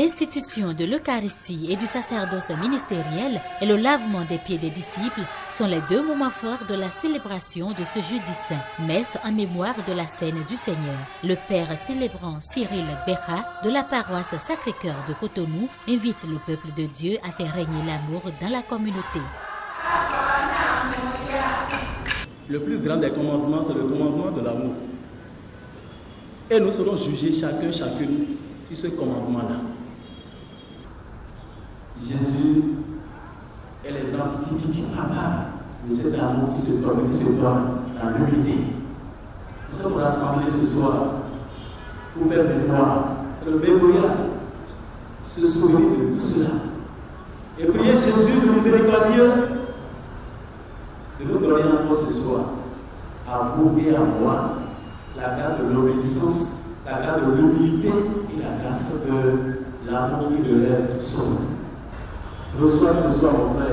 L'institution de l'Eucharistie et du sacerdoce ministériel et le lavement des pieds des disciples sont les deux moments forts de la célébration de ce jeudi saint. Messe en mémoire de la scène du Seigneur. Le père célébrant Cyril Béra de la paroisse Sacré-Cœur de Cotonou invite le peuple de Dieu à faire régner l'amour dans la communauté. Le plus grand des commandements, c'est le commandement de l'amour. Et nous serons jugés chacune sur ce commandement-là. Jésus est l'exemple typique de cet amour qui se donne dans l'humilité. Nous sommes rassemblés ce soir pour faire mémoire. C'est le mémorial. Se souvenir de tout cela. Et prier Jésus le miséricordieux de nous donner encore ce soir, à vous et à moi, la grâce de l'obéissance, la grâce de l'humilité et la grâce de l'amour qui relève son. Reçois ce soir, mon frère,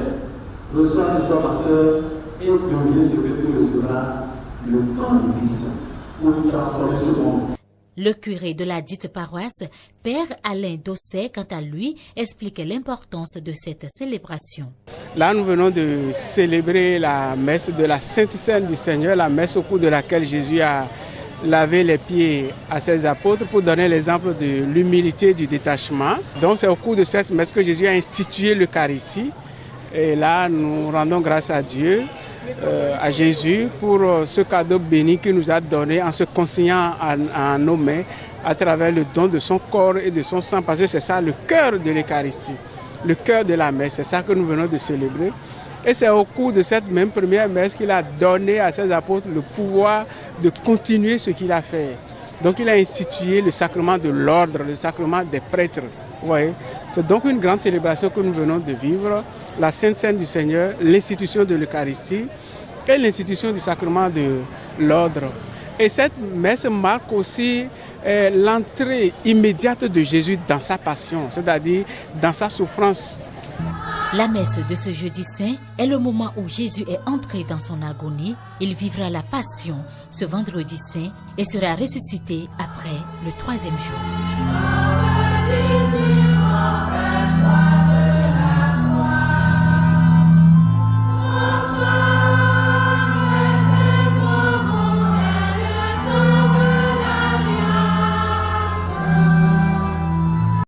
reçois ce soir, ma soeur, et deviens ce que tu recevras, le corps de Christ, pour transformer ce monde. Le curé de la dite paroisse, Père Alain Dosset, quant à lui, explique l'importance de cette célébration. Là, nous venons de célébrer la messe de la Sainte Seine du Seigneur, la messe au cours de laquelle Jésus a lavé les pieds à ses apôtres pour donner l'exemple de l'humilité, du détachement. Donc c'est au cours de cette messe que Jésus a institué l'Eucharistie. Et là, nous rendons grâce à Dieu, à Jésus, pour ce cadeau béni qu'il nous a donné en se consignant à nos mains à travers le don de son corps et de son sang, parce que c'est ça le cœur de l'Eucharistie, le cœur de la messe, c'est ça que nous venons de célébrer. Et c'est au cours de cette même première messe qu'il a donné à ses apôtres le pouvoir de continuer ce qu'il a fait. Donc il a institué le sacrement de l'ordre, le sacrement des prêtres. Vous voyez, c'est donc une grande célébration que nous venons de vivre, la Sainte Seine du Seigneur, l'institution de l'Eucharistie et l'institution du sacrement de l'ordre. Et cette messe marque aussi l'entrée immédiate de Jésus dans sa passion, c'est-à-dire dans sa souffrance. La messe de ce jeudi saint est le moment où Jésus est entré dans son agonie. Il vivra la passion ce vendredi saint et sera ressuscité après le 3e jour.